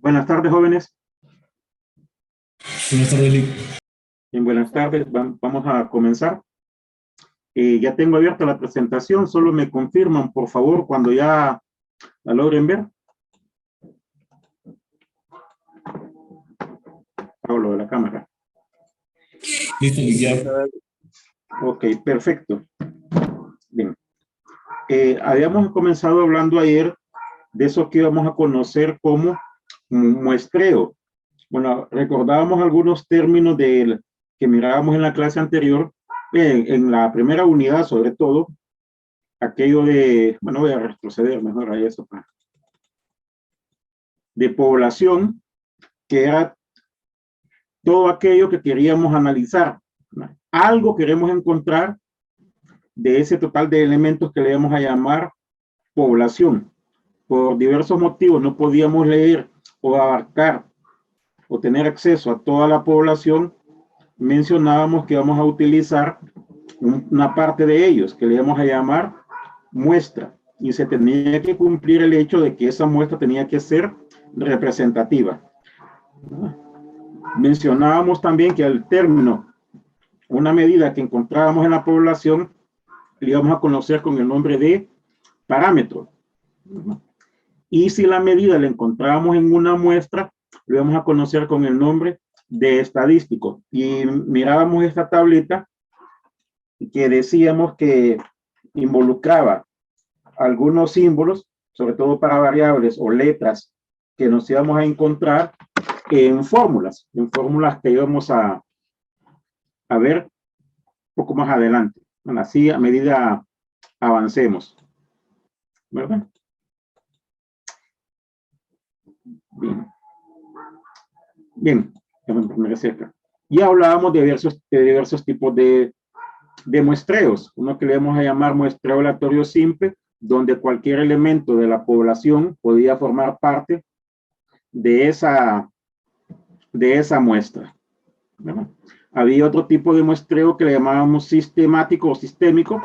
Buenas tardes, jóvenes. Buenas tardes, Lick. Bien, buenas tardes. Vamos a comenzar. Ya tengo abierta la presentación. Solo me confirman, por favor, cuando ya la logren ver. Hago lo de la cámara. Listo, Lick, ya. Ok, perfecto. Bien. Habíamos comenzado hablando ayer de eso que íbamos a conocer como muestreo. Bueno, recordábamos algunos términos que mirábamos en la clase anterior, en la primera unidad sobre todo, aquello de, bueno, voy a retroceder mejor a eso, de población, que era todo aquello que queríamos analizar. Algo queremos encontrar de ese total de elementos que le vamos a llamar población. Por diversos motivos no podíamos leer o abarcar o tener acceso a toda la población. Mencionábamos que vamos a utilizar una parte de ellos que le vamos a llamar muestra, y se tenía que cumplir el hecho de que esa muestra tenía que ser representativa. Mencionábamos también que al término, una medida que encontrábamos en la población, le íbamos a conocer con el nombre de parámetro. Y si la medida la encontrábamos en una muestra, lo íbamos a conocer con el nombre de estadístico. Y mirábamos esta tablita que decíamos que involucraba algunos símbolos, sobre todo para variables o letras que nos íbamos a encontrar en fórmulas que íbamos a ver un poco más adelante. Bueno, así a medida avancemos, ¿verdad? Bien, me acerca. Ya hablábamos de diversos tipos de muestreos. Uno que le vamos a llamar muestreo aleatorio simple, donde cualquier elemento de la población podía formar parte de esa muestra, ¿verdad? Había otro tipo de muestreo que le llamábamos sistemático o sistémico.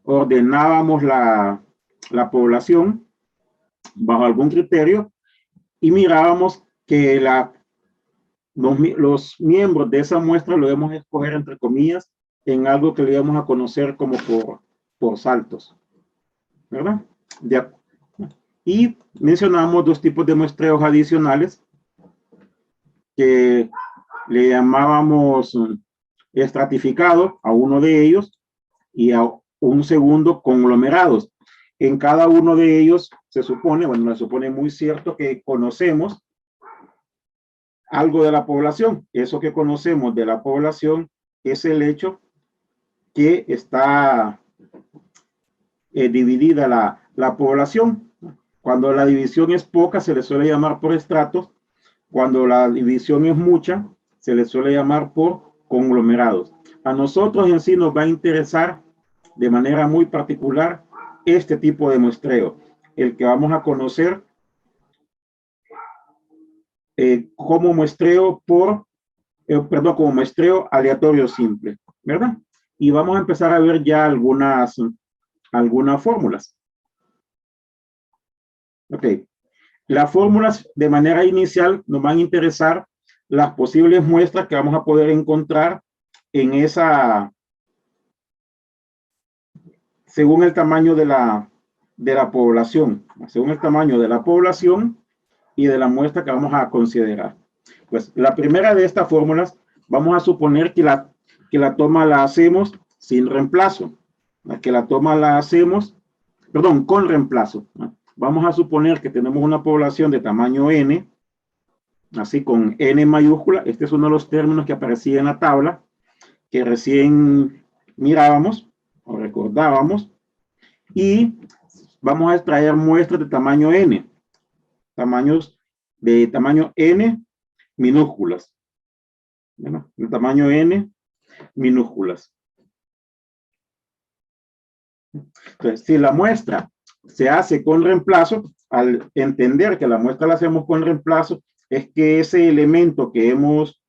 Ordenábamos la población bajo algún criterio y mirábamos que los miembros de esa muestra lo debemos escoger entre comillas en algo que le íbamos a conocer como por saltos, ¿verdad? Y mencionamos dos tipos de muestreos adicionales que le llamábamos estratificado a uno de ellos y a un segundo conglomerados. En cada uno de ellos se supone, bueno, se supone muy cierto que conocemos algo de la población. Eso que conocemos de la población es el hecho que está dividida la población. Cuando la división es poca, se le suele llamar por estratos. Cuando la división es mucha, se le suele llamar por conglomerados. A nosotros en sí nos va a interesar de manera muy particular este tipo de muestreo, el que vamos a conocer como muestreo como muestreo aleatorio simple, ¿verdad? Y vamos a empezar a ver ya algunas fórmulas. Ok. Las fórmulas de manera inicial nos van a interesar las posibles muestras que vamos a poder encontrar en según el tamaño de la población, según el tamaño de la población y de la muestra que vamos a considerar. Pues la primera de estas fórmulas, vamos a suponer que la toma la hacemos sin reemplazo, que la toma la hacemos, perdón, con reemplazo. Vamos a suponer que tenemos una población de tamaño n, así con n mayúscula. Este es uno de los términos que aparecía en la tabla que recién mirábamos o recordábamos, y vamos a extraer muestras de tamaño n, tamaños de tamaño n minúsculas, ¿verdad? De tamaño n minúsculas. Entonces, si la muestra se hace con reemplazo, al entender que la muestra la hacemos con reemplazo, es que ese elemento que hemos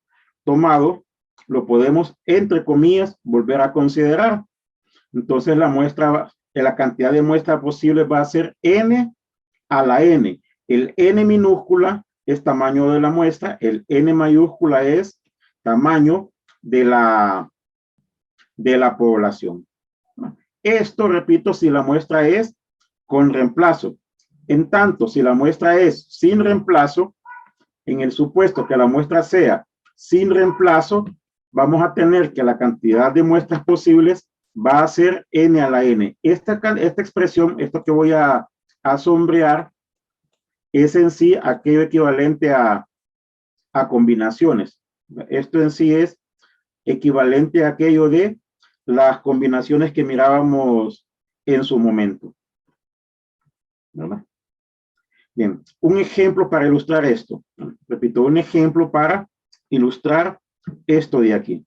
tomado lo podemos, entre comillas, volver a considerar. Entonces la cantidad de muestras posibles va a ser n a la n. El n minúscula es tamaño de la muestra, el N mayúscula es tamaño de la población. Esto, repito, si la muestra es con reemplazo. En tanto, si la muestra es sin reemplazo, en el supuesto que la muestra sea sin reemplazo, vamos a tener que la cantidad de muestras posibles va a ser N a la N. Esta expresión, esto que voy a sombrear, es en sí aquello equivalente a combinaciones. Esto en sí es equivalente a aquello de las combinaciones que mirábamos en su momento, ¿verdad? Bien, un ejemplo para ilustrar esto. Repito, un ejemplo para ilustrar esto de aquí.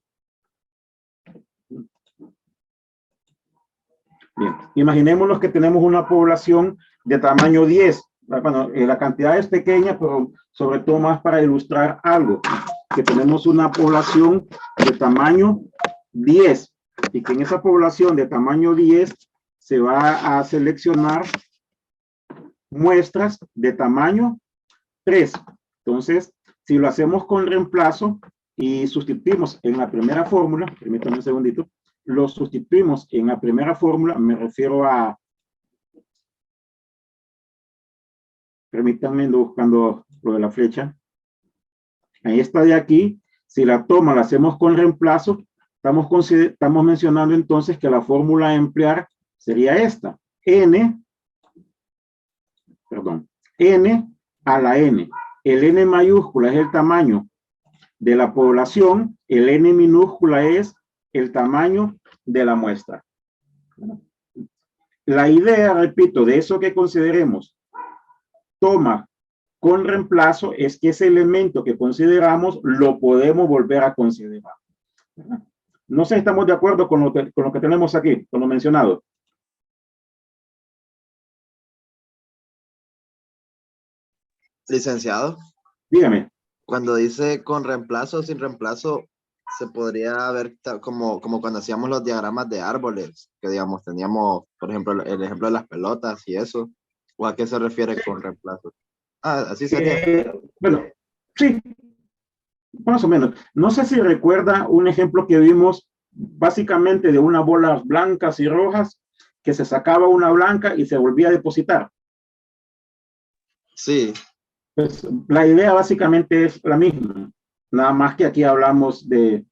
Bien, imaginémonos que tenemos una población de tamaño 10. Bueno, la cantidad es pequeña, pero sobre todo más para ilustrar algo. Que tenemos una población de tamaño 10 y que en esa población de tamaño 10 se va a seleccionar muestras de tamaño 3. Entonces, si lo hacemos con reemplazo y sustituimos en la primera fórmula, permítanme un segundito, lo sustituimos en la primera fórmula, me refiero a, permítanme buscando lo de la flecha, ahí está de aquí, si la toma la hacemos con reemplazo, estamos mencionando entonces que la fórmula a emplear sería esta, N a la N. El N mayúscula es el tamaño de la población, el N minúscula es el tamaño de la muestra. La idea, repito, de eso que consideremos toma con reemplazo es que ese elemento que consideramos lo podemos volver a considerar. No sé si estamos de acuerdo con lo que tenemos aquí, con lo mencionado. Licenciado, Dígame. cuando dice con reemplazo o sin reemplazo, se podría ver como cuando hacíamos los diagramas de árboles, que digamos teníamos, por ejemplo, el ejemplo de las pelotas y eso. ¿O a qué se refiere con reemplazo? Ah, así sería. Bueno, sí, más o menos. No sé si recuerda un ejemplo que vimos básicamente de unas bolas blancas y rojas que se sacaba una blanca y se volvía a depositar. Sí. Pues la idea básicamente es la misma, nada más que aquí hablamos de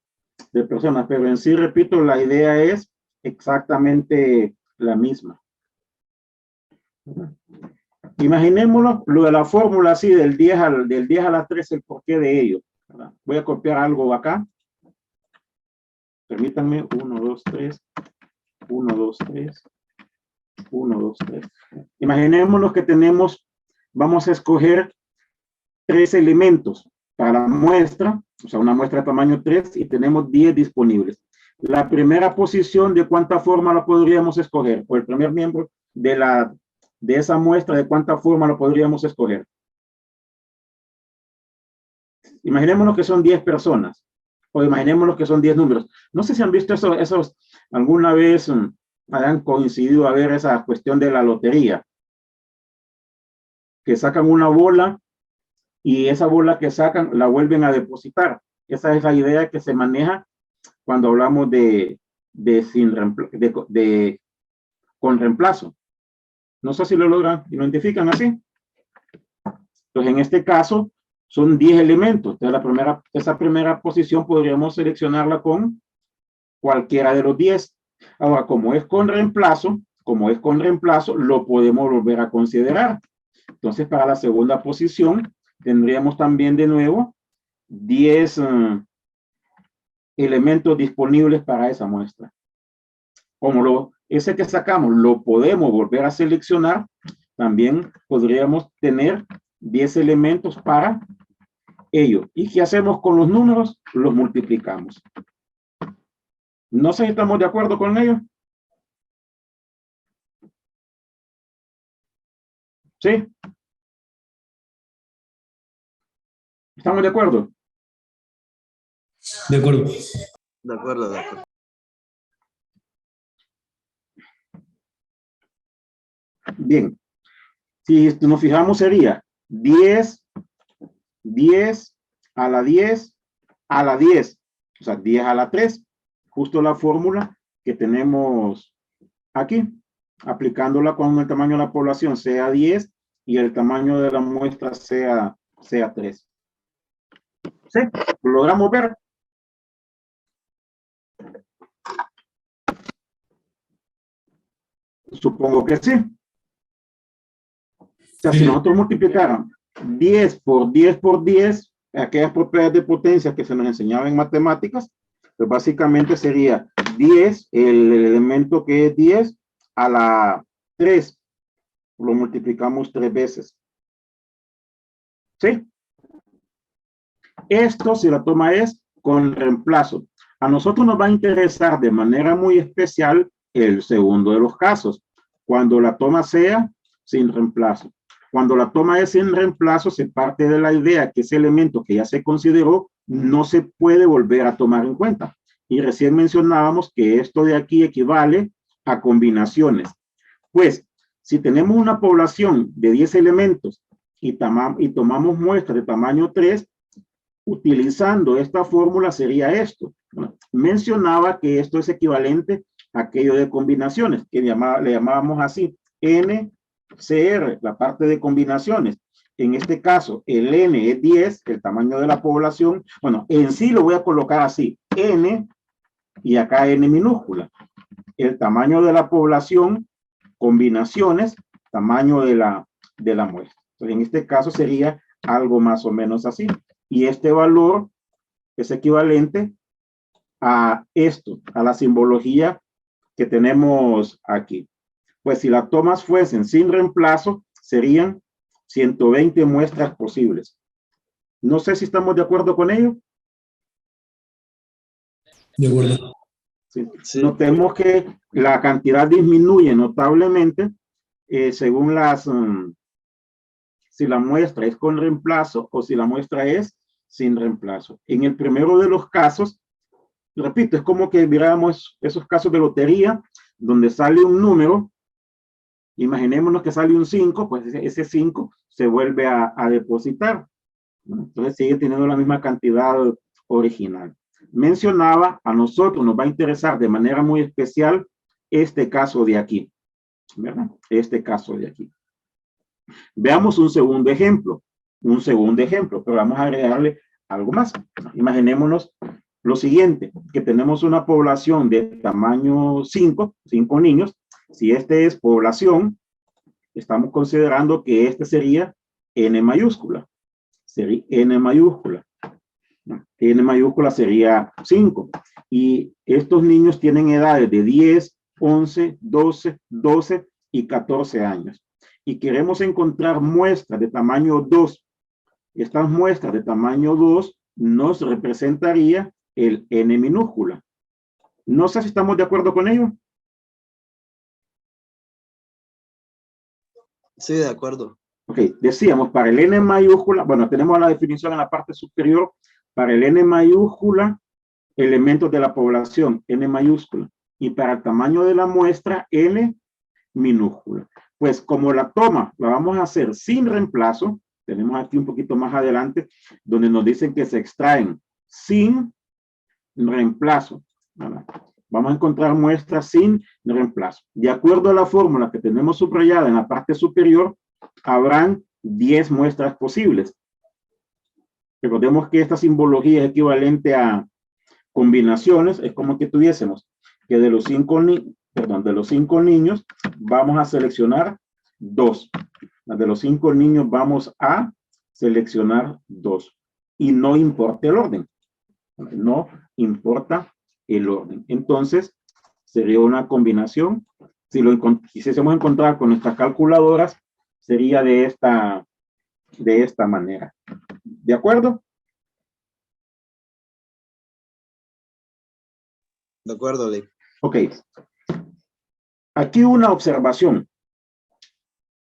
personas, pero en sí, repito, la idea es exactamente la misma. Imaginémoslo, lo de la fórmula así del 10 a la 3, el porqué de ello. Voy a copiar algo acá. Permítanme, 1, 2, 3, 1, 2, 3, 1, 2, 3. Imaginémonos que tenemos, vamos a escoger 3 elementos para la muestra, o sea, una muestra de tamaño 3 y tenemos 10 disponibles. La primera posición, ¿de cuánta forma la podríamos escoger? O el primer miembro de esa muestra, ¿de cuánta forma lo podríamos escoger? Imaginémonos que son 10 personas, o imaginémonos que son 10 números. No sé si han visto esos alguna vez hayan coincidido a ver esa cuestión de la lotería, que sacan una bola y esa bola que sacan la vuelven a depositar. Esa es la idea que se maneja cuando hablamos con reemplazo. No sé si lo logran, identifican así. Entonces, en este caso, son 10 elementos. Entonces, esa primera posición podríamos seleccionarla con cualquiera de los 10. Ahora, como es con reemplazo, lo podemos volver a considerar. Entonces, para la segunda posición, tendríamos también de nuevo 10 elementos disponibles para esa muestra. Como ese que sacamos lo podemos volver a seleccionar, también podríamos tener 10 elementos para ello. ¿Y qué hacemos con los números? Los multiplicamos. No sé si estamos de acuerdo con ello. ¿Sí? ¿Estamos de acuerdo? De acuerdo. De acuerdo, de acuerdo. Bien. Si nos fijamos sería 10 10 a la 10 a la 10, o sea, 10 a la 3, justo la fórmula que tenemos aquí, aplicándola cuando el tamaño de la población sea 10 y el tamaño de la muestra sea 3. ¿Sí? ¿Lo logramos ver? Supongo que sí. O sea, si nosotros multiplicáramos 10 por 10 por 10, aquellas propiedades de potencia que se nos enseñaban en matemáticas, pues básicamente sería 10, el elemento que es 10 a la 3, lo multiplicamos 3 veces. ¿Sí? Esto, si la toma es con reemplazo. A nosotros nos va a interesar de manera muy especial el segundo de los casos, cuando la toma sea sin reemplazo. Cuando la toma es sin reemplazo, se parte de la idea que ese elemento que ya se consideró no se puede volver a tomar en cuenta. Y recién mencionábamos que esto de aquí equivale a combinaciones. Pues, si tenemos una población de 10 elementos y tomamos muestras de tamaño 3, utilizando esta fórmula sería esto. Bueno, mencionaba que esto es equivalente a aquello de combinaciones, que le llamábamos así, NCR, la parte de combinaciones. En este caso, el N es 10, el tamaño de la población. Bueno, en sí lo voy a colocar así, N y acá N minúscula. El tamaño de la población, combinaciones, tamaño de la muestra. Entonces, en este caso sería algo más o menos así. Y este valor es equivalente a esto, a la simbología que tenemos aquí. Pues si las tomas fuesen sin reemplazo, serían 120 muestras posibles. No sé si estamos de acuerdo con ello. De acuerdo. Sí. Sí. Notemos que la cantidad disminuye notablemente según si la muestra es con reemplazo o si la muestra es sin reemplazo. En el primero de los casos, repito, es como que viéramos esos casos de lotería donde sale un número, imaginémonos que sale un 5, pues ese 5 se vuelve a depositar. Entonces sigue teniendo la misma cantidad original. Mencionaba, a nosotros nos va a interesar de manera muy especial este caso de aquí, ¿verdad? Este caso de aquí. Veamos un segundo ejemplo, pero vamos a agregarle algo más. Imaginémonos lo siguiente, que tenemos una población de tamaño 5 niños. Si este es población, estamos considerando que este sería N mayúscula. Sería N mayúscula. N mayúscula sería 5. Y estos niños tienen edades de 10, 11, 12 y 14 años. Y queremos encontrar muestras de tamaño 2. Estas muestras de tamaño 2 nos representaría el N minúscula. No sé si estamos de acuerdo con ello. Sí, de acuerdo. Ok, decíamos para el N mayúscula, bueno, tenemos la definición en la parte superior, para el N mayúscula, elementos de la población, N mayúscula, y para el tamaño de la muestra, N minúscula. Pues como la toma la vamos a hacer sin reemplazo, tenemos aquí un poquito más adelante, donde nos dicen que se extraen sin reemplazo. ¿Verdad? Vamos a encontrar muestras sin reemplazo. De acuerdo a la fórmula que tenemos subrayada en la parte superior, habrán 10 muestras posibles. Recordemos que esta simbología es equivalente a combinaciones. Es como que tuviésemos que de los 5 niños vamos a seleccionar 2. De los 5 niños vamos a seleccionar 2. Y no importa el orden. No importa el orden. Entonces, sería una combinación. Si lo quisiésemos encontrar con nuestras calculadoras, sería de esta manera. ¿De acuerdo? De acuerdo, Lee. Ok. Aquí una observación.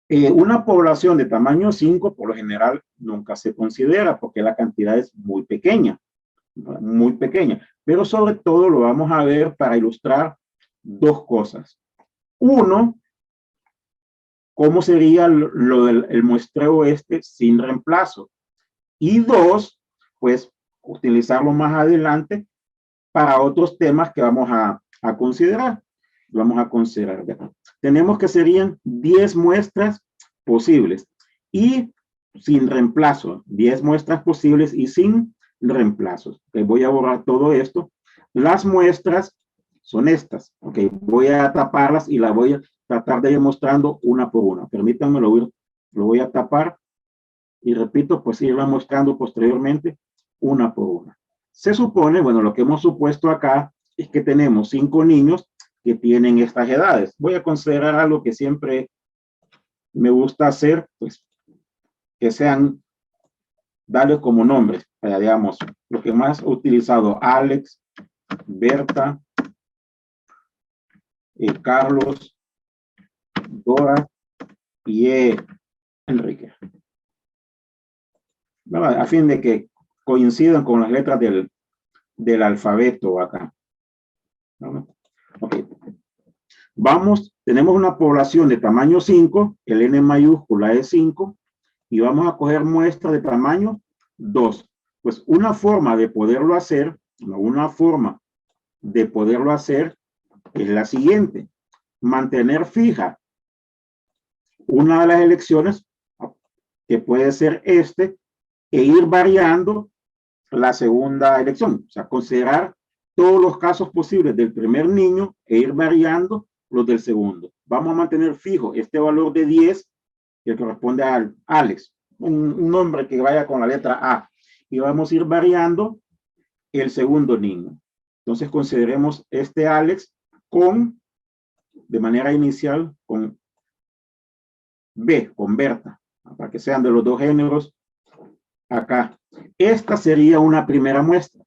Una población de tamaño 5, por lo general, nunca se considera porque la cantidad es muy pequeña. Muy pequeña. Pero sobre todo lo vamos a ver para ilustrar dos cosas. Uno, ¿cómo sería lo del muestreo sin reemplazo? Y 2, pues utilizarlo más adelante para otros temas que vamos a considerar. Vamos a considerar. ¿Verdad? Tenemos que serían 10 muestras posibles y sin reemplazo. 10 muestras posibles y sin reemplazos. Okay, voy a borrar todo esto. Las muestras son estas. Okay, voy a taparlas y las voy a tratar de ir mostrando una por una. Permítanme, lo voy a tapar y repito, pues irla mostrando posteriormente una por una. Se supone, bueno, lo que hemos supuesto acá es que tenemos 5 niños que tienen estas edades. Voy a considerar algo que siempre me gusta hacer, pues que sean, darle como nombres, digamos, lo que más he utilizado, Alex, Berta, Carlos, Dora y Enrique. ¿Verdad? A fin de que coincidan con las letras del alfabeto acá. ¿Verdad? Okay. Vamos, tenemos una población de tamaño 5, el N mayúscula es 5, y vamos a coger muestra de tamaño 2. Pues una forma de poderlo hacer, es la siguiente: mantener fija una de las elecciones, que puede ser e ir variando la segunda elección. O sea, considerar todos los casos posibles del primer niño e ir variando los del segundo. Vamos a mantener fijo este valor de 10 que corresponde a Alex, un nombre que vaya con la letra A, y vamos a ir variando el segundo niño. Entonces consideremos este Alex de manera inicial con B, con Berta, para que sean de los dos géneros acá. Esta sería una primera muestra.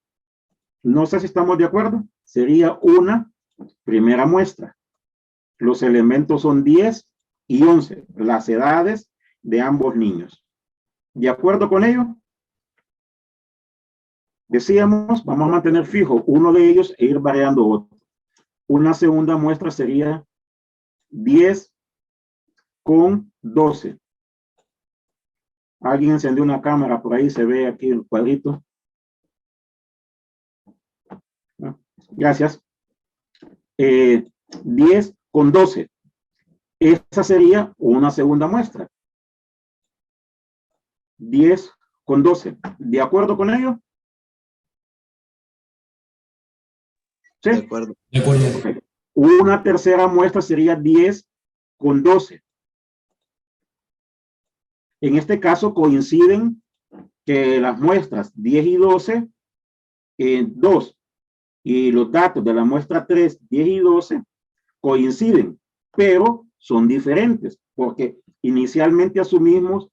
No sé si estamos de acuerdo. Sería una primera muestra. Los elementos son 10 y 11, las edades de ambos niños. ¿De acuerdo con ello? Decíamos, vamos a mantener fijo uno de ellos e ir variando otro. Una segunda muestra sería 10 con 12. Alguien encendió una cámara por ahí, se ve aquí el cuadrito. Gracias. 10 con 12. Esa sería una segunda muestra. 10 con 12. ¿De acuerdo con ello? ¿Sí? De acuerdo. De acuerdo. Okay. Una tercera muestra sería 10 con 12. En este caso coinciden que las muestras 10 y 12 en 2 y los datos de la muestra 3, 10 y 12 coinciden, pero son diferentes, porque inicialmente asumimos,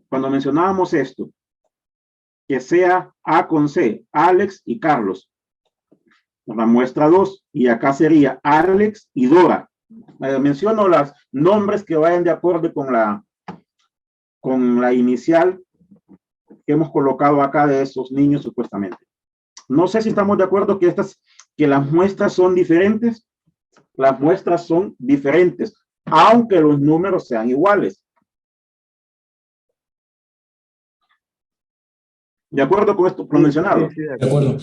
cuando mencionábamos esto, que sea A con C, Alex y Carlos, la muestra 2, y acá sería Alex y Dora. Menciono los nombres que vayan de acuerdo con la inicial que hemos colocado acá de esos niños supuestamente. No sé si estamos de acuerdo que las muestras son diferentes. Las muestras son diferentes, aunque los números sean iguales. ¿De acuerdo con esto mencionado? Sí, De acuerdo.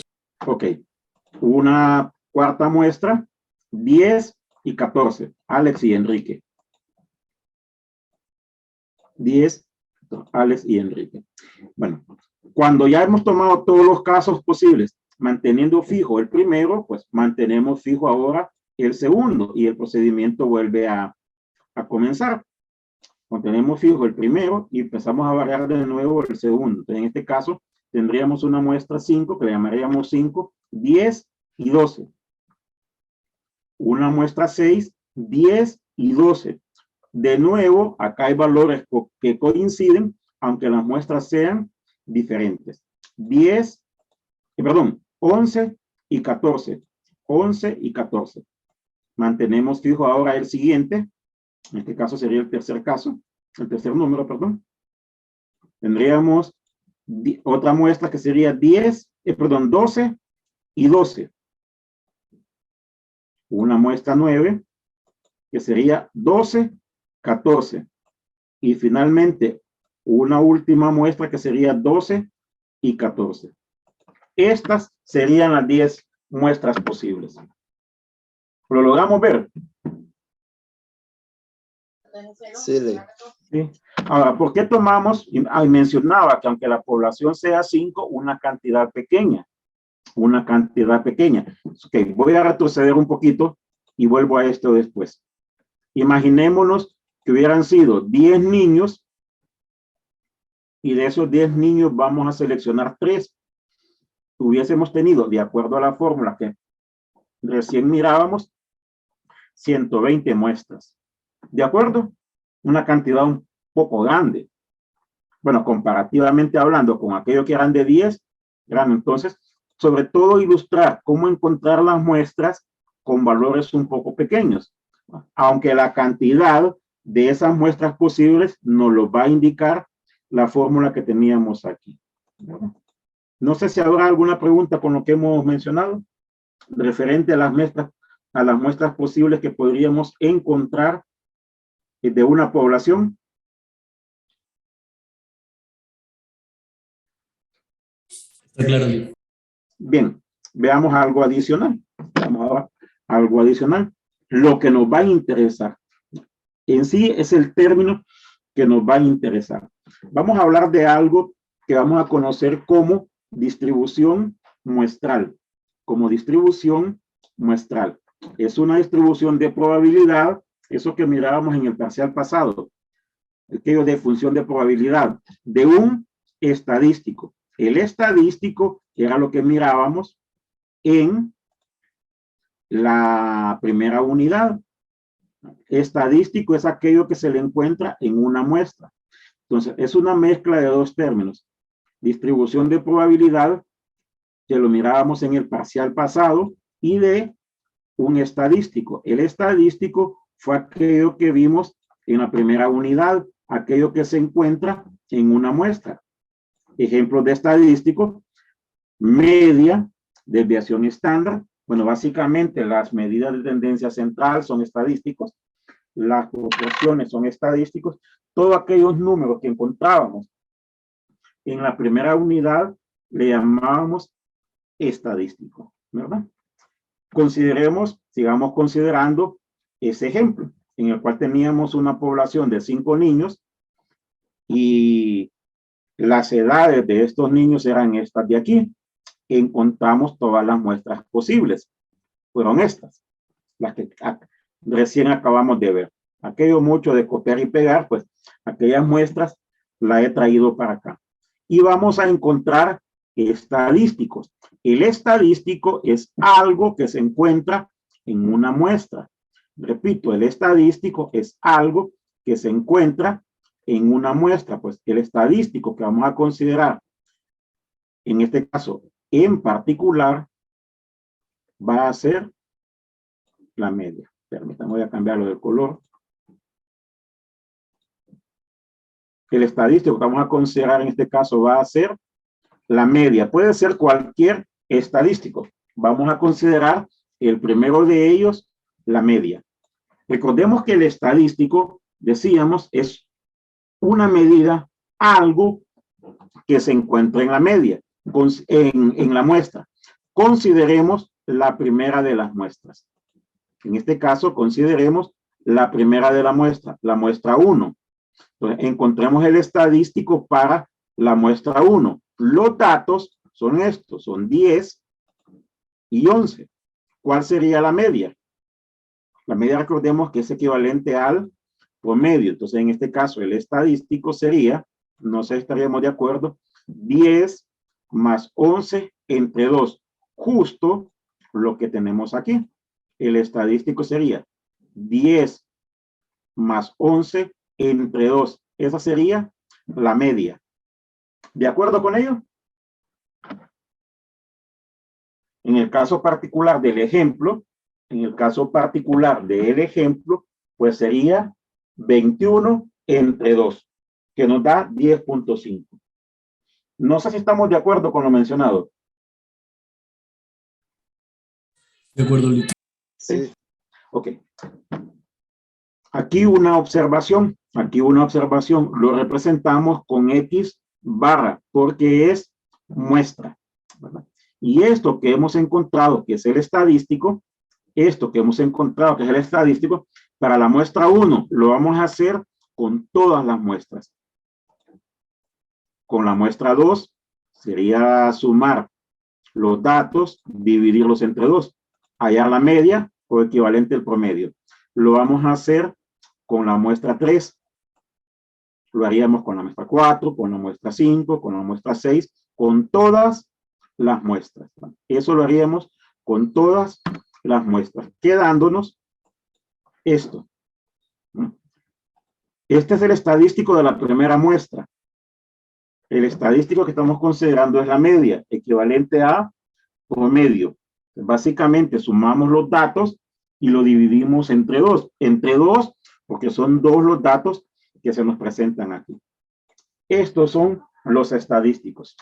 Ok. Una cuarta muestra, 10 y 14. Alex y Enrique. 10, Alex y Enrique. Bueno, cuando ya hemos tomado todos los casos posibles, manteniendo fijo el primero, pues mantenemos fijo ahora el segundo y el procedimiento vuelve a comenzar. Mantenemos fijo el primero y empezamos a variar de nuevo el segundo. Entonces, en este caso, tendríamos una muestra 5, que le llamaríamos 5, 10 y 12. Una muestra 6, 10 y 12. De nuevo, acá hay valores que coinciden, aunque las muestras sean diferentes. 11 y 14. 11 y 14. Mantenemos fijo ahora el siguiente. En este caso sería el tercer número, perdón. Tendríamos otra muestra que sería 12 y 12. Una muestra 9 que sería 12, 14. Y finalmente una última muestra que sería 12 y 14. Estas serían las 10 muestras posibles. ¿Lo logramos ver? Sí, ¿Sí? Ahora, ¿por qué tomamos? Mencionaba que aunque la población sea 5, una cantidad pequeña. Una cantidad pequeña. Ok, voy a retroceder un poquito y vuelvo a esto después. Imaginémonos que hubieran sido 10 niños y de esos 10 niños vamos a seleccionar 3. Hubiésemos tenido, de acuerdo a la fórmula que recién mirábamos, 120 muestras. ¿De acuerdo? Una cantidad un poco grande. Bueno, comparativamente hablando con aquellos que eran de 10, grande. Entonces, sobre todo ilustrar cómo encontrar las muestras con valores un poco pequeños. Aunque la cantidad de esas muestras posibles nos lo va a indicar la fórmula que teníamos aquí. No sé si habrá alguna pregunta con lo que hemos mencionado referente a las muestras posibles que podríamos encontrar de una población. Está claro. Bien, veamos algo adicional. Vamos ahora a algo adicional. Lo que nos va a interesar. En sí es el término que nos va a interesar. Vamos a hablar de algo que vamos a conocer como distribución muestral. Como distribución muestral. Es una distribución de probabilidad, eso que mirábamos en el parcial pasado, aquello de función de probabilidad, de un estadístico. El estadístico era lo que mirábamos en la primera unidad. Estadístico es aquello que se le encuentra en una muestra. Entonces, es una mezcla de dos términos. Distribución de probabilidad, que lo mirábamos en el parcial pasado, y de un estadístico. El estadístico fue aquello que vimos en la primera unidad, aquello que se encuentra en una muestra. Ejemplos de estadístico: media, desviación estándar. Bueno, básicamente las medidas de tendencia central son estadísticos, las proporciones son estadísticos, todos aquellos números que encontrábamos en la primera unidad le llamábamos estadístico, ¿verdad? Consideremos, sigamos considerando ese ejemplo, en el cual teníamos una población de 5 niños y las edades de estos niños eran estas de aquí. Encontramos todas las muestras posibles. Fueron estas, las que recién acabamos de ver. Aquello mucho de copiar y pegar, pues aquellas muestras las he traído para acá. Y vamos a encontrar estadísticos. El estadístico es algo que se encuentra en una muestra. Repito, el estadístico es algo que se encuentra en una muestra. Pues el estadístico que vamos a considerar, en este caso en particular, va a ser la media. Permítanme, voy a cambiarlo de color. El estadístico que vamos a considerar en este caso va a ser la media. Puede ser cualquier estadístico. Vamos a considerar el primero de ellos, la media. Recordemos que el estadístico, decíamos, es una medida, algo que se encuentra en la media, en la muestra. Consideremos la primera de las muestras. En este caso, consideremos la primera de la muestra 1. Entonces, encontremos el estadístico para la muestra 1. Los datos son estos, son 10 y 11. ¿Cuál sería la media? La media, recordemos que es equivalente al promedio. Entonces, en este caso, el estadístico sería, no sé si estaríamos de acuerdo, 10 más 11 entre 2. Justo lo que tenemos aquí. El estadístico sería 10 más 11 entre 2. Esa sería la media. ¿De acuerdo con ello? En el caso particular del ejemplo, pues sería 21 entre 2, que nos da 10.5. No sé si estamos de acuerdo con lo mencionado. De acuerdo, Lito. sí. Ok. Aquí una observación, lo representamos con X barra, porque es muestra, ¿verdad? Y esto que hemos encontrado, que es el estadístico, para la muestra 1 lo vamos a hacer con todas las muestras. Con la muestra 2 sería sumar los datos, dividirlos entre 2, hallar la media o equivalente al promedio. Lo vamos a hacer con la muestra 3. Lo haríamos con la muestra 4, con la muestra 5, con la muestra 6, con todas las muestras. Eso lo haríamos con todas las muestras, quedándonos esto. Este es el estadístico de la primera muestra. El estadístico que estamos considerando es la media, equivalente a promedio. Básicamente sumamos los datos y lo dividimos entre 2. Entre 2, porque son 2 los datos que se nos presentan aquí. Estos son los estadísticos.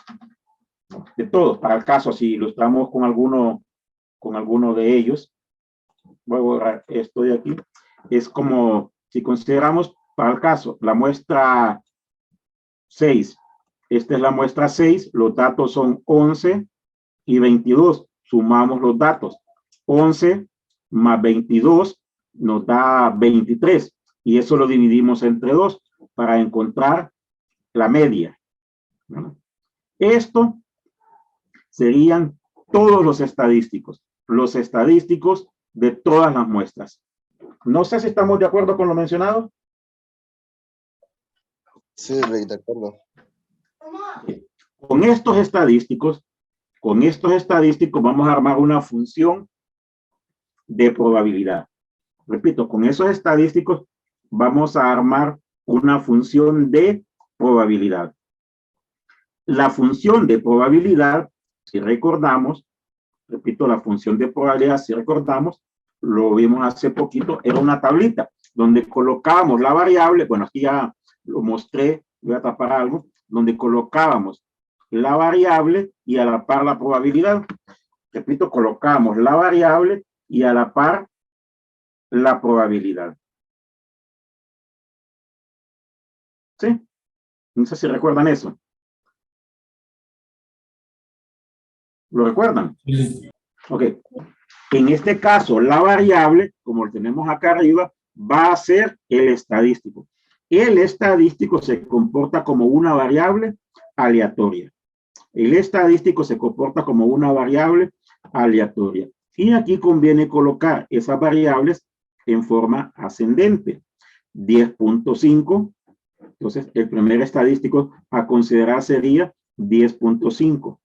De todos, para el caso, si ilustramos con alguno de ellos, voy a borrar esto de aquí. Es como si consideramos para el caso la muestra 6. Esta es la muestra 6. Los datos son 11 y 22. Sumamos los datos. 11 más 22 nos da 23. Y eso lo dividimos entre 2 para encontrar la media. Esto serían todos los estadísticos de todas las muestras. No sé si estamos de acuerdo con lo mencionado. Sí, de acuerdo. Con estos estadísticos vamos a armar una función de probabilidad. Repito, con esos estadísticos vamos a armar una función de probabilidad. La función de probabilidad, si recordamos, repito, la función de probabilidad, si recordamos, lo vimos hace poquito, era una tablita donde colocábamos la variable, bueno, aquí ya lo mostré, voy a tapar algo, donde colocábamos la variable y a la par la probabilidad. Repito, colocamos la variable y a la par la probabilidad. ¿Sí? No sé si recuerdan eso. ¿Lo recuerdan? Sí. Ok. En este caso, la variable, como lo tenemos acá arriba, va a ser el estadístico. El estadístico se comporta como una variable aleatoria. El estadístico se comporta como una variable aleatoria. Y aquí conviene colocar esas variables en forma ascendente. 10.5. Entonces, el primer estadístico a considerar sería 10.5.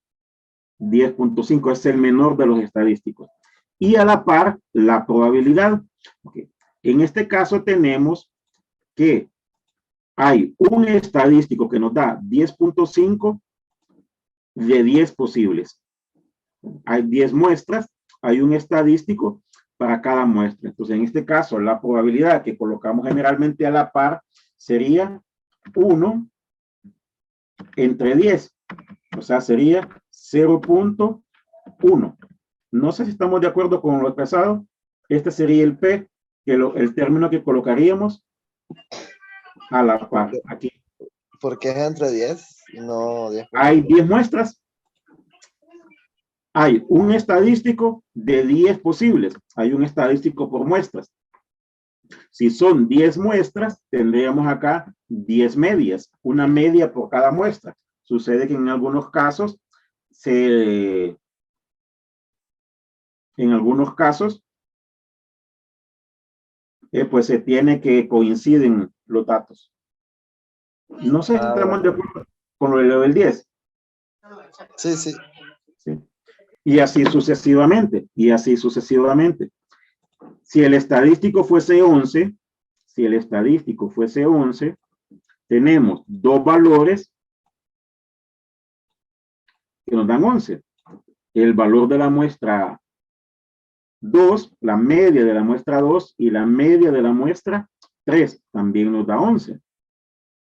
10.5 es el menor de los estadísticos. Y a la par, la probabilidad. Okay. En este caso tenemos que hay un estadístico que nos da 10.5 de 10 posibles. Hay 10 muestras, hay un estadístico para cada muestra. Entonces, en este caso, la probabilidad que colocamos generalmente a la par sería 1 entre 10. O sea, sería 0.1. No sé si estamos de acuerdo con lo expresado. Este sería el P, que el término que colocaríamos a la par. Aquí. ¿Por qué es entre 10 y no 10? Hay 10 muestras. Hay un estadístico de 10 posibles. Hay un estadístico por muestras. Si son 10 muestras, tendríamos acá 10 medias. Una media por cada muestra. Sucede que en algunos casos pues se tiene que coinciden los datos. No sé si estamos de acuerdo con lo del 10. Sí, sí. Sí. Y así sucesivamente. Si el estadístico fuese 11, tenemos dos valores que nos dan 11. El valor de la muestra 2, la media de la muestra 2 y la media de la muestra 3 también nos da 11.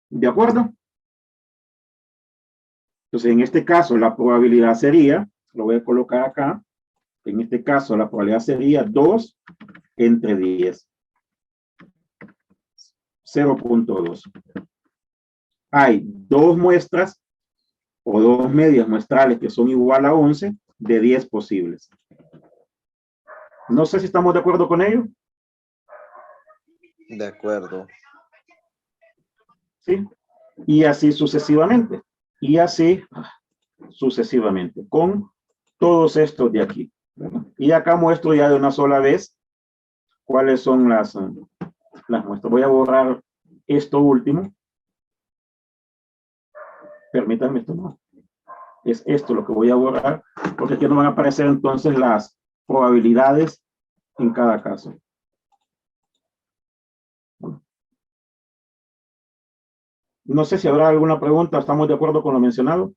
¿De acuerdo? Entonces, en este caso, la probabilidad sería, lo voy a colocar acá, en este caso, la probabilidad sería 2 entre 10. 0.2. Hay 2 muestras o 2 medias muestrales que son igual a 11 de 10 posibles. No sé si estamos de acuerdo con ello. De acuerdo. ¿Sí? Y así sucesivamente. Y así sucesivamente con todos estos de aquí, ¿verdad? Y acá muestro ya de una sola vez cuáles son las muestras. Voy a borrar esto último. Permítanme esto, no. Es esto lo que voy a borrar, porque aquí no van a aparecer entonces las probabilidades en cada caso. No sé si habrá alguna pregunta. ¿Estamos de acuerdo con lo mencionado?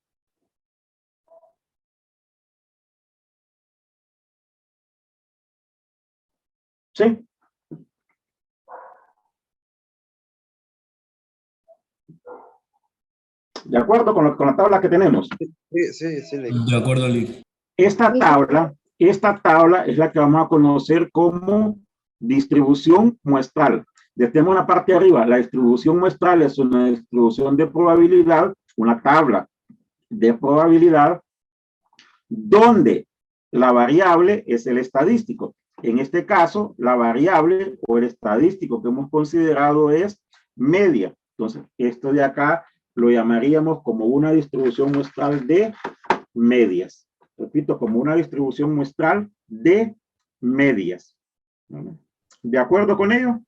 Sí. De acuerdo con la tabla que tenemos. Sí. De acuerdo, Lick. Esta tabla es la que vamos a conocer como distribución muestral. Tenemos la parte de arriba, la distribución muestral es una distribución de probabilidad, una tabla de probabilidad, donde la variable es el estadístico. En este caso, la variable o el estadístico que hemos considerado es media. Entonces, esto de acá lo llamaríamos como una distribución muestral de medias. Repito, como una distribución muestral de medias. ¿De acuerdo con ello?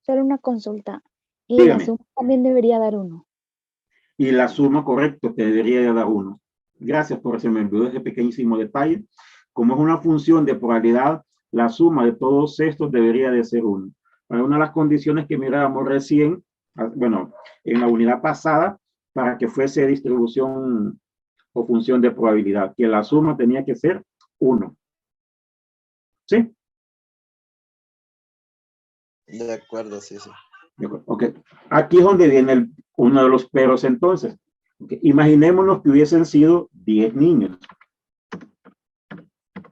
Solo una consulta. Y Dígame. la suma también debería dar 1. Y la suma, correcto, te debería de dar 1. Gracias por ese, me olvidó ese pequeñísimo detalle. Como es una función de probabilidad, la suma de todos estos debería de ser 1. Una de las condiciones que mirábamos recién, bueno, en la unidad pasada, para que fuese distribución o función de probabilidad, que la suma tenía que ser 1. ¿Sí? De acuerdo, sí. Ok. Aquí es donde viene uno de los peros entonces. Okay. Imaginémonos que hubiesen sido 10 niños.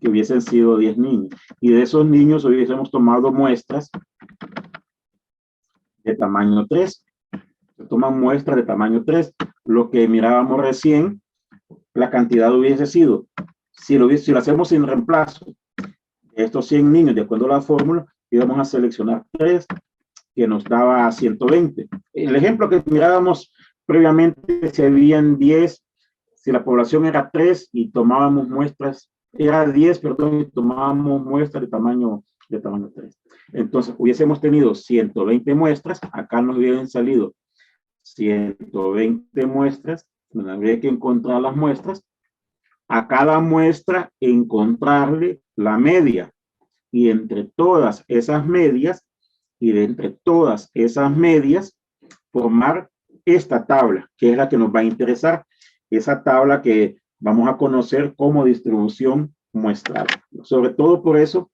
Que hubiesen sido 10 niños. Y de esos niños hubiésemos tomado muestras de tamaño 3. Se toman muestras de tamaño 3. Lo que mirábamos recién, la cantidad hubiese sido, si lo hacemos sin reemplazo, de estos 100 niños, de acuerdo a la fórmula, íbamos a seleccionar 3, que nos daba 120. El ejemplo que mirábamos previamente, si habían 10, si la población era 3 y tomábamos muestras, era 10, perdón, y tomábamos muestras de tamaño 3. Entonces, hubiésemos tenido 120 muestras, acá nos hubieran salido 120 muestras, nos habría que encontrar las muestras, a cada muestra encontrarle la media, y entre todas esas medias, formar esta tabla, que es la que nos va a interesar, esa tabla que vamos a conocer como distribución muestral. Sobre todo por eso,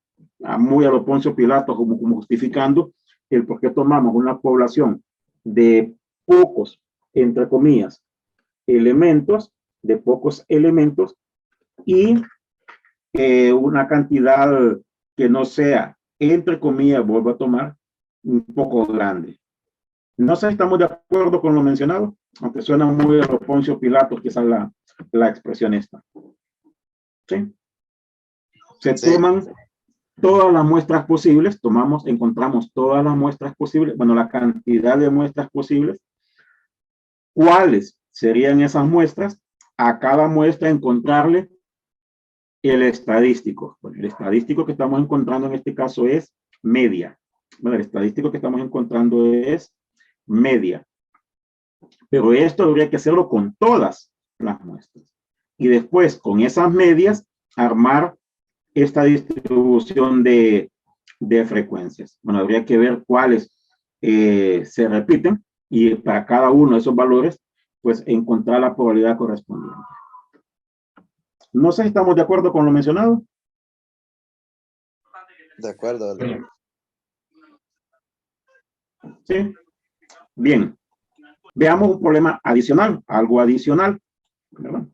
muy a lo Poncio Pilato, como justificando el por qué tomamos una población de pocos, entre comillas, elementos, y una cantidad que no sea, entre comillas, vuelvo a tomar, un poco grande. No sé si estamos de acuerdo con lo mencionado, aunque suena muy a lo Poncio Pilato, que esa es la expresión esta. ¿Sí? Se toman todas las muestras posibles, encontramos todas las muestras posibles, bueno, la cantidad de muestras posibles. ¿Cuáles serían esas muestras? A cada muestra encontrarle el estadístico. Bueno, el estadístico que estamos encontrando en este caso es media. Bueno, el estadístico que estamos encontrando es media. Pero esto habría que hacerlo con todas las muestras. Y después, con esas medias, armar esta distribución de frecuencias. Bueno, habría que ver cuáles se repiten y para cada uno de esos valores, pues encontrar la probabilidad correspondiente. No sé si estamos de acuerdo con lo mencionado. De acuerdo. Sí. Bien. Veamos un problema adicional, algo adicional, ¿verdad?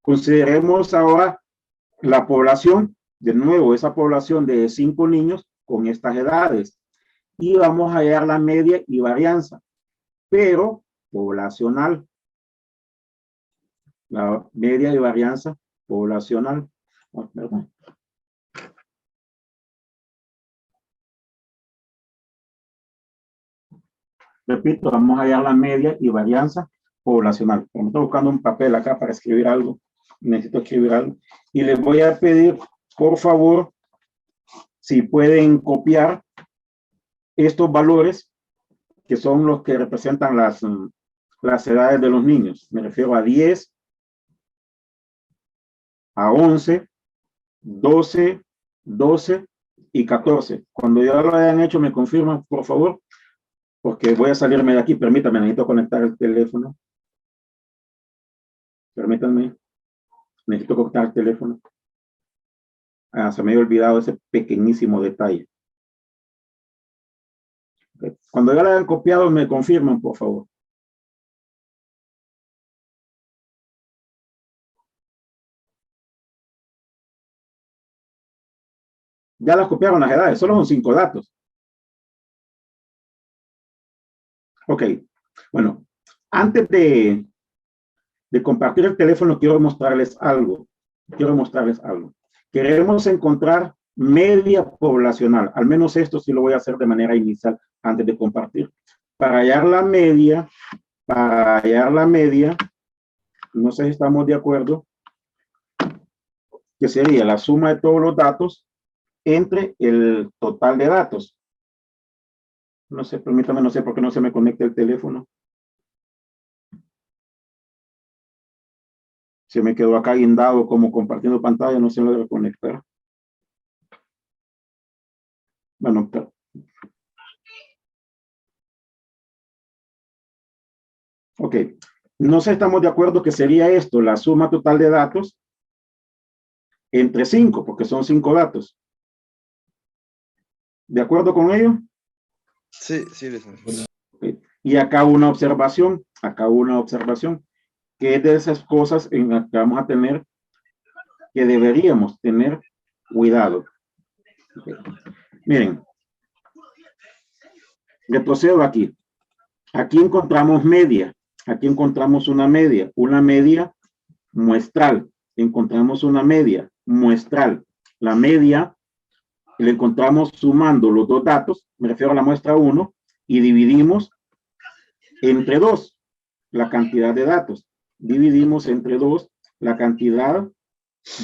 Consideremos ahora la población, de nuevo, esa población de 5 niños con estas edades. y vamos a hallar la media y varianza, pero poblacional. La media y varianza poblacional. ¿Verdad? Repito, vamos a hallar la media y varianza poblacional. Como estoy buscando un papel acá para escribir algo, necesito escribir algo. Y les voy a pedir, por favor, si pueden copiar estos valores, que son los que representan las edades de los niños. Me refiero a 10, a 11, 12, 12 y 14. Cuando ya lo hayan hecho, me confirman, por favor, porque voy a salirme de aquí. Permítanme, necesito conectar el teléfono. Permítanme, necesito conectar el teléfono. Se me había olvidado ese pequeñísimo detalle. Okay. Cuando ya lo hayan copiado, me confirman, por favor. Ya las copiaron las edades, solo son 5 datos. Ok, bueno, antes de compartir el teléfono, quiero mostrarles algo. Queremos encontrar media poblacional. Al menos esto sí lo voy a hacer de manera inicial antes de compartir. Para hallar la media, no sé si estamos de acuerdo, que sería la suma de todos los datos entre el total de datos. No sé, permítame, no sé por qué no se me conecta el teléfono. Se me quedó acá guindado como compartiendo pantalla, no se logra conectar. Bueno, pero... ok. No sé, estamos de acuerdo que sería esto, la suma total de datos entre 5, porque son 5 datos. ¿De acuerdo con ello? Sí, sí, licenciado. Okay. Y acá una observación, que es de esas cosas en las que vamos a tener, que deberíamos tener cuidado. Okay. Miren, retrocedo aquí. Aquí encontramos media, aquí encontramos una media muestral. Encontramos una media muestral. La media la encontramos sumando los dos datos, me refiero a la muestra 1, y dividimos entre 2 la cantidad de datos. Dividimos entre 2 la cantidad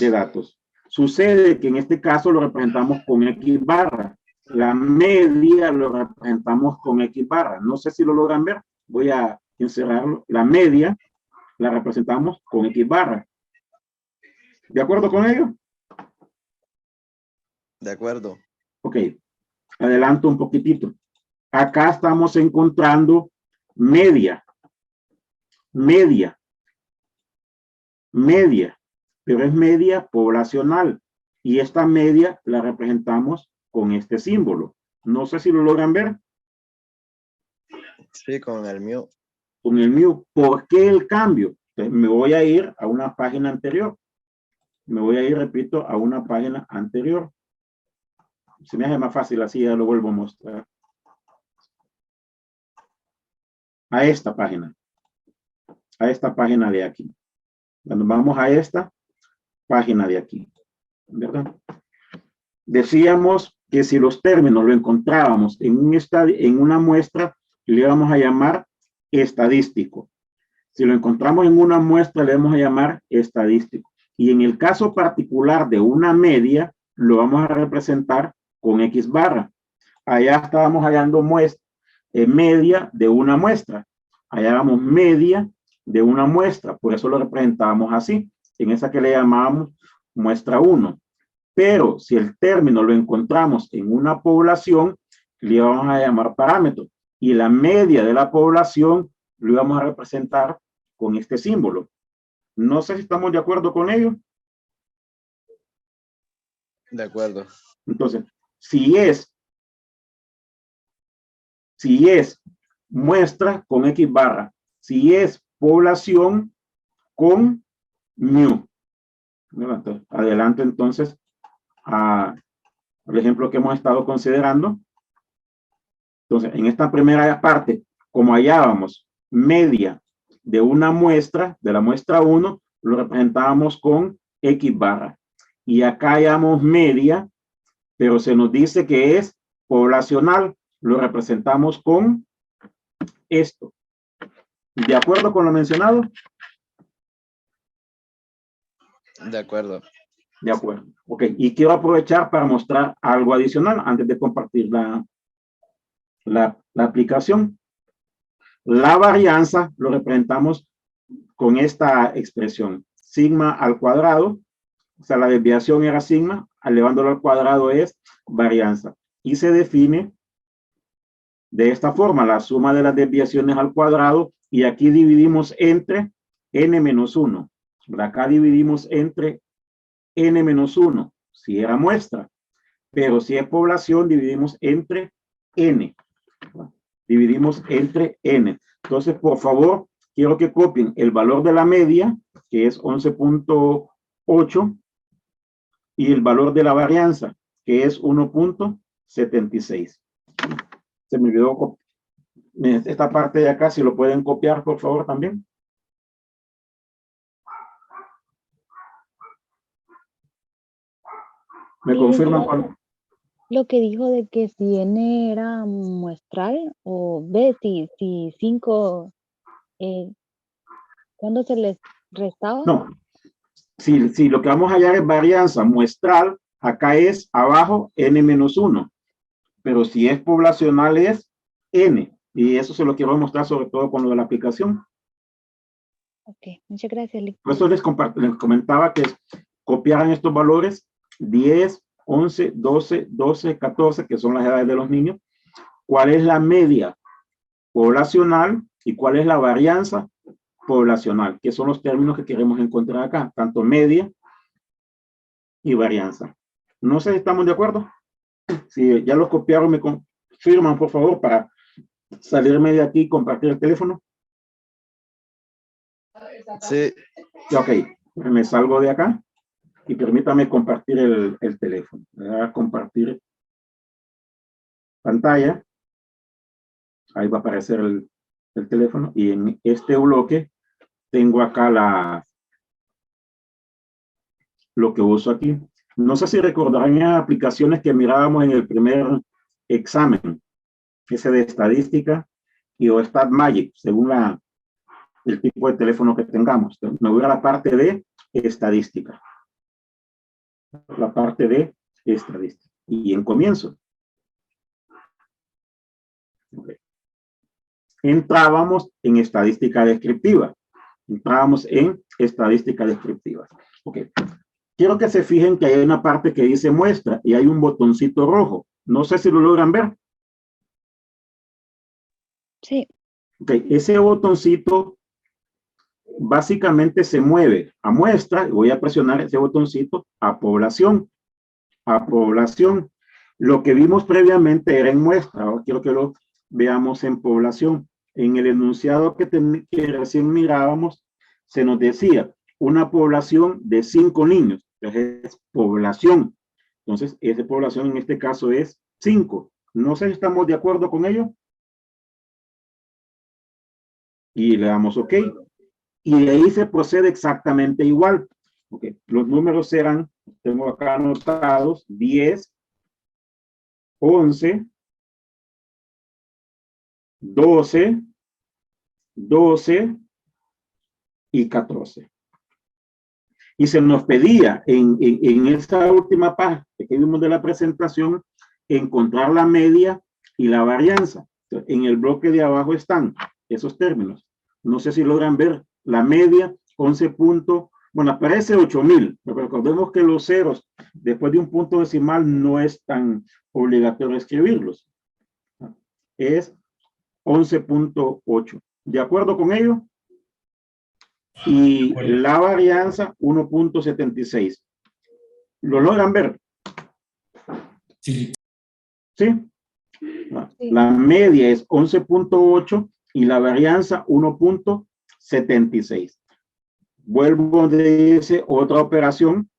de datos. Sucede que en este caso lo representamos con X barra. La media lo representamos con X barra. No sé si lo logran ver. Voy a encerrarlo. La media la representamos con X barra. ¿De acuerdo con ello? De acuerdo. Ok. Adelanto un poquitito. Acá estamos encontrando media, pero es media poblacional. Y esta media la representamos con este símbolo. No sé si lo logran ver. Sí, con el mío. Con el mío. ¿Por qué el cambio? Entonces, me voy a ir a una página anterior. Repito, a una página anterior. Se me hace más fácil así, ya lo vuelvo a mostrar. A esta página de aquí. Cuando vamos a esta página de aquí, ¿verdad? Decíamos que si los términos lo encontrábamos en una muestra, le íbamos a llamar estadístico. Si lo encontramos en una muestra, le vamos a llamar estadístico. Y en el caso particular de una media, lo vamos a representar con X barra. Allá estábamos hallando media de una muestra. Hallábamos media de una muestra, por eso lo representábamos así, en esa que le llamamos muestra 1. Pero si el término lo encontramos en una población, le vamos a llamar parámetro. Y la media de la población lo íbamos a representar con este símbolo. No sé si estamos de acuerdo con ello. De acuerdo. Entonces, si es muestra con X barra, si es población con mu. Adelante entonces al ejemplo que hemos estado considerando. Entonces, en esta primera parte, como hallábamos media de una muestra, de la muestra 1, lo representábamos con X barra. Y acá hallamos media, pero se nos dice que es poblacional, lo representamos con esto. ¿De acuerdo con lo mencionado? De acuerdo. De acuerdo. Ok, y quiero aprovechar para mostrar algo adicional antes de compartir la aplicación. La varianza lo representamos con esta expresión, sigma al cuadrado, o sea, la desviación era sigma, elevándolo al cuadrado es varianza. Y se define de esta forma, la suma de las desviaciones al cuadrado, y aquí dividimos entre n-1. Acá dividimos entre n-1, si era muestra, pero si es población, dividimos entre n. Dividimos entre n. Entonces, por favor, quiero que copien el valor de la media, que es 11.8, y el valor de la varianza, que es 1.76. Se me olvidó esta parte de acá, si lo pueden copiar, por favor, también. ¿Me Sí, confirman cuando? lo que dijo de que si N era muestral o B, si 5, ¿cuándo se les restaba? No. Si lo que vamos a hallar es varianza muestral, acá es abajo n-1. Pero si es poblacional es n. Y eso se lo quiero mostrar sobre todo con lo de la aplicación. Ok, muchas gracias, Lick. Por eso les comentaba que copiaran estos valores 10, 11, 12, 12, 14, que son las edades de los niños. ¿Cuál es la media poblacional y cuál es la varianza poblacional? Que son los términos que queremos encontrar acá, tanto media y varianza. No sé si estamos de acuerdo. Si ya los copiaron, me confirman, por favor, para salirme de aquí y compartir el teléfono. Sí. Ok, me salgo de acá y permítame compartir el teléfono. Voy a compartir pantalla. Ahí va a aparecer el teléfono y en este bloque tengo acá lo que uso aquí. No sé si recordarán las aplicaciones que mirábamos en el primer examen, ese de estadística y o StatMagic, según el tipo de teléfono que tengamos. Me voy a la parte de estadística. La parte de estadística. Y en comienzo. Okay. Entrábamos en estadística descriptiva. Entrábamos en estadística descriptiva. Ok. Quiero que se fijen que hay una parte que dice muestra y hay un botoncito rojo. No sé si lo logran ver. Sí. Ok. Ese botoncito básicamente se mueve a muestra, y voy a presionar ese botoncito a población. A población. Lo que vimos previamente era en muestra. Ahora quiero que lo veamos en población. En el enunciado que recién mirábamos, se nos decía una población de 5 niños. Entonces es población. Entonces, esa población en este caso es 5. No sé si estamos de acuerdo con ello. Y le damos OK. Y de ahí se procede exactamente igual. Okay. Los números serán, tengo acá anotados, 10, 11, 12, 12 y 14. Y se nos pedía en esta última parte que vimos de la presentación, encontrar la media y la varianza. En el bloque de abajo están esos términos. No sé si logran ver la media, 11 puntos. Bueno, aparece 8,000, pero recordemos que los ceros después de un punto decimal no es tan obligatorio escribirlos. Es 11.8. ¿De acuerdo con ello? Y la varianza 1.76. ¿Lo logran ver? Sí. ¿Sí? Sí. La media es 11.8 y la varianza 1.76. Vuelvo de ese otra operación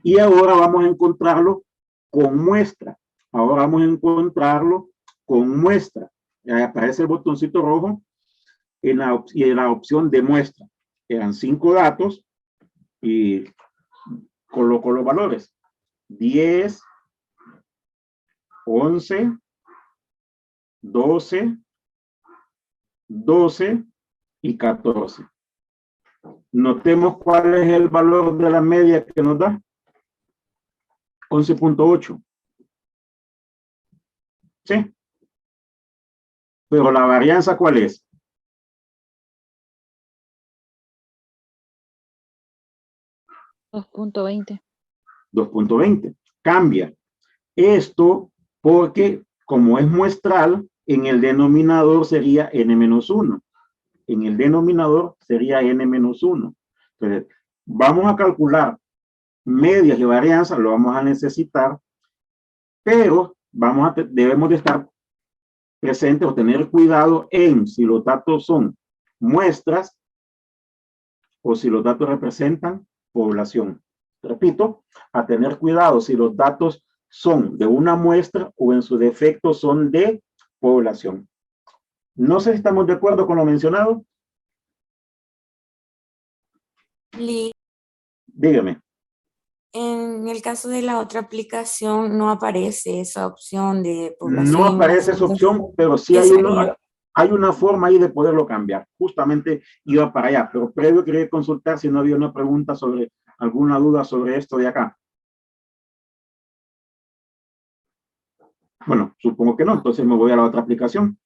y ahora vamos a encontrarlo con muestra. Ahora vamos a encontrarlo con muestra. Ahí aparece el botoncito rojo en la opción de muestra. Eran 5 datos y coloco los valores. 10, 11, 12, 12 y 14. Notemos cuál es el valor de la media que nos da. 11.8. ¿Sí? Pero la varianza, ¿cuál es? 2.20. 2.20. Cambia. Esto porque como es muestral, en el denominador sería n-1. En el denominador sería n-1. Entonces, vamos a calcular medias y varianzas, lo vamos a necesitar, pero debemos de estar presentes o tener cuidado en si los datos son muestras o si los datos representan población. Repito, a tener cuidado si los datos son de una muestra o en su defecto son de población. No sé si estamos de acuerdo con lo mencionado. Dígame. En el caso de la otra aplicación no aparece esa opción de población. No aparece esa opción, pero sí hay una forma ahí de poderlo cambiar. Justamente iba para allá, pero previo quería consultar si no había una pregunta sobre alguna duda sobre esto de acá. Bueno, supongo que no, entonces me voy a la otra aplicación.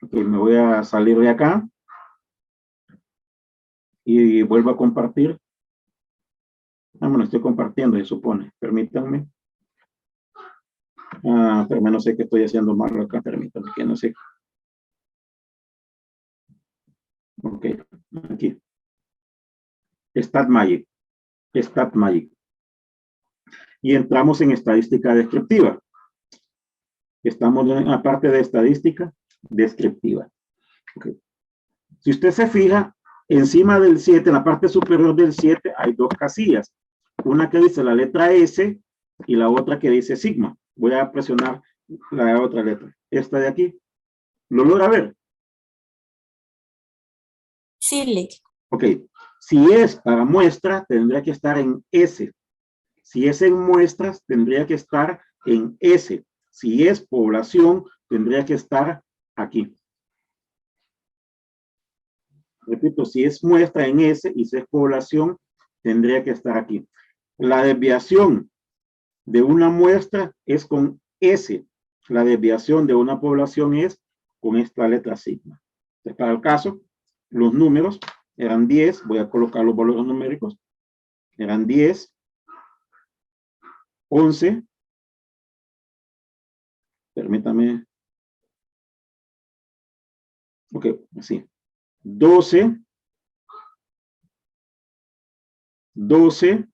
Okay, me voy a salir de acá y vuelvo a compartir. Bueno, estoy compartiendo, se supone. Permítanme. Pero no sé qué estoy haciendo mal acá. Permítanme, que no sé. Ok, aquí. StatMagic. StatMagic. Y entramos en estadística descriptiva. Estamos en la parte de estadística descriptiva. Okay. Si usted se fija, encima del 7, en la parte superior del 7, hay 2 casillas. Una que dice la letra S y la otra que dice sigma. Voy a presionar la otra letra. Esta de aquí. ¿Lo logra ver? Sí, Lick. Ok. Si es para muestra, tendría que estar en S. Si es en muestras, tendría que estar en S. Si es población, tendría que estar aquí. Repito, si es muestra en S y si es población, tendría que estar aquí. La desviación de una muestra es con S. La desviación de una población es con esta letra sigma. Entonces, para el caso, los números eran 10. Voy a colocar los valores numéricos. Eran 10, 11. Permítame. Ok, así. 12, 12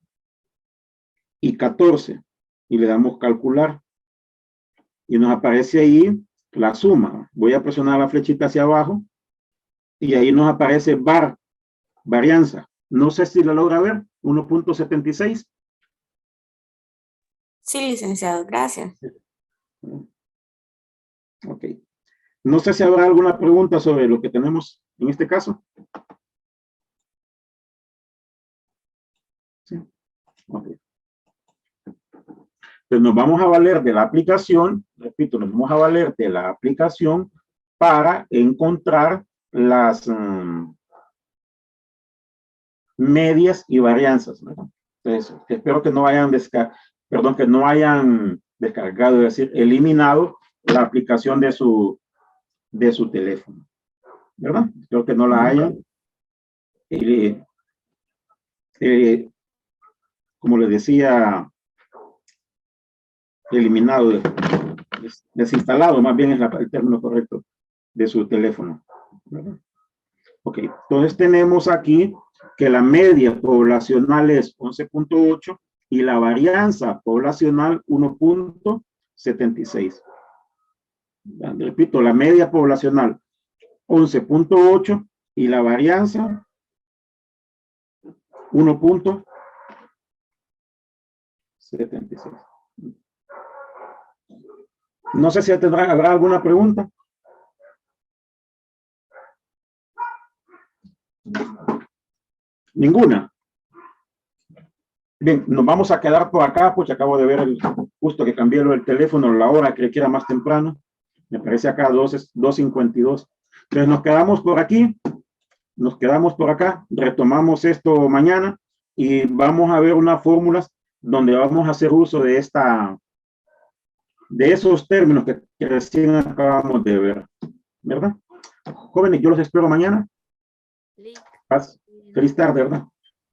y 14. Y le damos calcular. Y nos aparece ahí la suma. Voy a presionar la flechita hacia abajo. Y ahí nos aparece varianza. No sé si la logra ver. 1.76. Sí, licenciado, gracias. Ok. No sé si habrá alguna pregunta sobre lo que tenemos en este caso. Sí. Ok. Entonces nos vamos a valer de la aplicación, repito, nos vamos a valer de la aplicación para encontrar las medias y varianzas, ¿verdad? Entonces, espero que no hayan descargado, es decir, eliminado la aplicación de su teléfono, ¿verdad? Espero que no la hayan como les decía, eliminado, desinstalado, más bien es el término correcto, de su teléfono, ¿verdad? Ok, entonces tenemos aquí que la media poblacional es 11.8 y la varianza poblacional 1.76. Repito, la media poblacional 11.8 y la varianza 1.76. No sé si habrá alguna pregunta. Ninguna. Bien, nos vamos a quedar por acá, pues acabo de ver justo que cambié el teléfono, la hora, creí que era más temprano. Me parece acá 2:52. Entonces nos quedamos por aquí, nos quedamos por acá, retomamos esto mañana y vamos a ver unas fórmulas donde vamos a hacer uso de esos términos que recién acabamos de ver, ¿verdad? Jóvenes, yo los espero mañana. Paz. Feliz tarde, ¿verdad?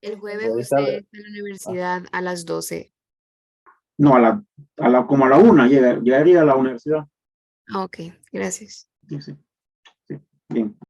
El jueves Feliz usted tarde. está en la universidad a las 12. No, como a la 1 llegaría a la universidad. Ah, ok, gracias. Sí, sí, sí. Bien.